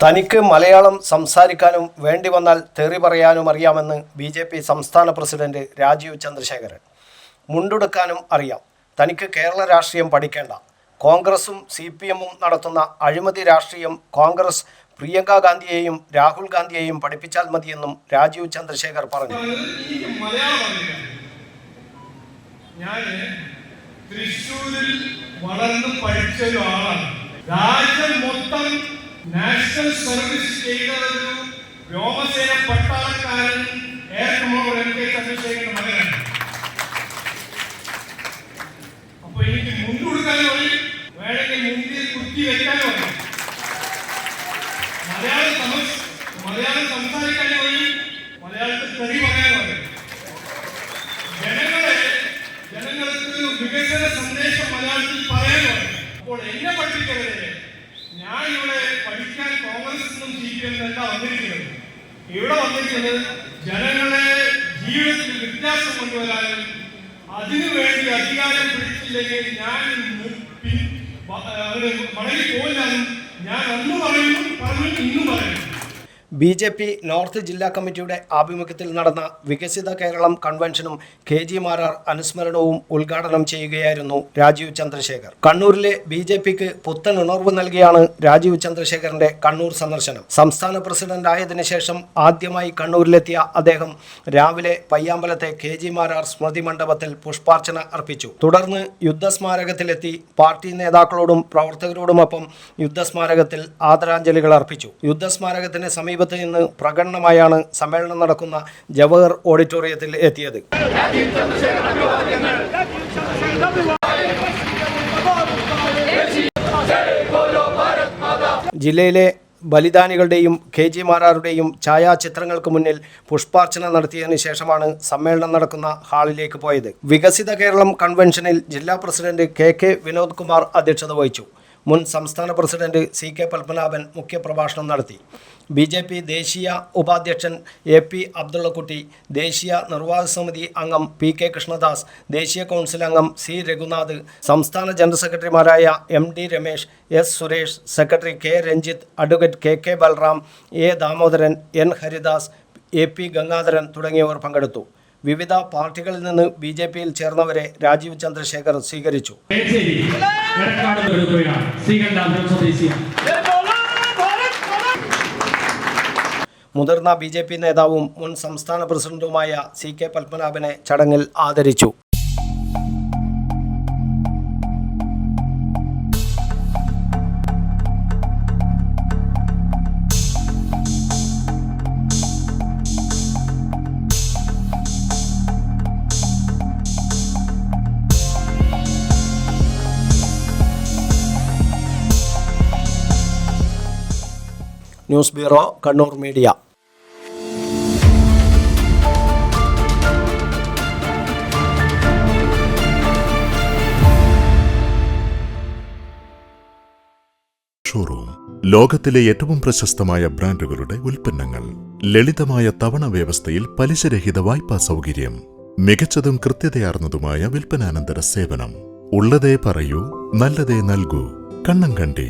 തനിക്ക് മലയാളം സംസാരിക്കാനും വേണ്ടി വന്നാൽ തെറി പറയാനും അറിയാമെന്ന് ബി.ജെ.പി. സംസ്ഥാന പ്രസിഡന്റ് രാജീവ് ചന്ദ്രശേഖരൻ. മുണ്ടെടുക്കാനും അറിയാം. തനിക്ക് കേരള രാഷ്ട്രീയം പഠിക്കേണ്ട. കോൺഗ്രസും CPM-ഉം നടത്തുന്ന അഴിമതി രാഷ്ട്രീയം കോൺഗ്രസ് പ്രിയങ്ക ഗാന്ധിയെയും രാഹുൽ ഗാന്ധിയെയും പഠിപ്പിച്ചാൽ മതിയെന്നും രാജീവ് ചന്ദ്രശേഖർ പറഞ്ഞു. തൃശ്ശൂരിൽ വളർന്ന് പഠിച്ച ഒരാളാണ്. രാജ്യം മൊത്തം നാഷണൽ സർവീസ് ചെയ്ത ഒരു വ്യോമസേന പട്ടാളക്കാരൻ എയർ കമാൻഡർ M.K. ചന്ദ്രശേഖരന്റെ മകനാണ്. അപ്പൊ എനിക്ക് മുൻകൊടുക്കാനോ വേണമെങ്കിൽ മുൻപിൽ കുത്തി വെക്കാനോ മലയാളം സംസാരിക്കാനോ മലയാളത്തിൽ തെറി പറയാനോ ജനങ്ങൾക്ക് വികസന സന്ദേശം മലയാളത്തിൽ പറയാനോ. അപ്പോൾ എന്നെ പഠിപ്പിക്കരുത്. ഞാൻ ഇവിടെ പഠിക്കാൻ കോൺഗ്രസിനും CPM-നും എന്താ വന്നിരിക്കുന്നത്? ഇവിടെ വന്നിരിക്കുന്നത് ജനങ്ങളെ ജീവിതത്തിൽ വ്യത്യാസം കൊണ്ടുവരാനും അതിനുവേണ്ടി അധികാരം പിടിച്ചില്ലെങ്കിൽ ഞാൻ മടങ്ങി പോകാനും ഞാൻ അന്ന് പറഞ്ഞു ഇന്നും പറയുന്നു. ബി.ജെ.പി. നോർത്ത് ജില്ലാ കമ്മിറ്റിയുടെ ആഭിമുഖ്യത്തിൽ നടന്ന വികസിത കേരളം കൺവെൻഷനും KG മാരാർ അനുസ്മരണവും ഉദ്ഘാടനം ചെയ്യുകയായിരുന്നു രാജീവ് ചന്ദ്രശേഖർ. കണ്ണൂരിലെ ബി.ജെ.പിക്ക് പുത്തൻ ഉണർവ് നൽകിയാണ് രാജീവ് ചന്ദ്രശേഖരന്റെ കണ്ണൂർ സന്ദർശനം. സംസ്ഥാന പ്രസിഡന്റ് ആയതിനു ശേഷം ആദ്യമായി കണ്ണൂരിലെത്തിയ അദ്ദേഹം രാവിലെ പയ്യാമ്പലത്തെ KG മാരാർ സ്മൃതി മണ്ഡപത്തിൽ പുഷ്പാർച്ചന അർപ്പിച്ചു. തുടർന്ന് യുദ്ധസ്മാരകത്തിലെത്തി പാർട്ടി നേതാക്കളോടും പ്രവർത്തകരോടുമൊപ്പം യുദ്ധസ്മാരകത്തിൽ ആദരാഞ്ജലികൾ അർപ്പിച്ചു. യുദ്ധസ്മാരകത്തിന് സമീപ നിന്ന് പ്രകടനമായാണ് സമ്മേളനം നടക്കുന്ന ജവഹർ ഓഡിറ്റോറിയത്തിൽ എത്തിയത്. ജില്ലയിലെ ബലിദാനികളുടെയും KG മാരാരുടെയും ഛായാചിത്രങ്ങൾക്ക് മുന്നിൽ പുഷ്പാർച്ചന നടത്തിയതിനു ശേഷമാണ് സമ്മേളനം നടക്കുന്ന ഹാളിലേക്ക് പോയത്. വികസിത കേരളം കൺവെൻഷനിൽ ജില്ലാ പ്രസിഡന്റ് KK വിനോദ് കുമാർ അധ്യക്ഷത വഹിച്ചു. മുൻ സംസ്ഥാന പ്രസിഡന്റ് CK പത്മനാഭൻ മുഖ്യപ്രഭാഷണം നടത്തി. ബി.ജെ.പി. ദേശീയ ഉപാധ്യക്ഷൻ AP അബ്ദുള്ളക്കുട്ടി, ദേശീയ നിർവാഹക സമിതി അംഗം PK കൃഷ്ണദാസ്, ദേശീയ കൗൺസിൽ അംഗം C രഘുനാഥ്, സംസ്ഥാന ജനറൽ സെക്രട്ടറിമാരായ MD Ramesh, S Suresh, secretary K Ranjith, advocate KK Balram, A Damodaran, N Haridas, AP Gangadharan തുടങ്ങിയവർ പങ്കെടുത്തു. വിവിധ പാർട്ടികളിൽ നിന്ന് ബി.ജെ.പിയിൽ ചേർന്നവരെ രാജീവ് ചന്ദ്രശേഖർ സ്വീകരിച്ചു. മുതിർന്ന ബി.ജെ.പി. നേതാവും മുൻ സംസ്ഥാന പ്രസിഡന്റുമായ CK പത്മനാഭനെ ചടങ്ങിൽ ആദരിച്ചു. News bureau, Kannur media. Showroom ലോകത്തിലെ ഏറ്റവും പ്രശസ്തമായ ബ്രാൻഡുകളുടെ ഉൽപ്പന്നങ്ങൾ, ലളിതമായ തവണ വ്യവസ്ഥയിൽ പലിശരഹിത വായ്പാ സൗകര്യം, മികച്ചതും കൃത്യതയാർന്നതുമായ വിൽപ്പനാനന്തര സേവനം. ഉള്ളതേ പറയൂ, നല്ലതേ നൽകൂ. കണ്ണങ്കണ്ടി.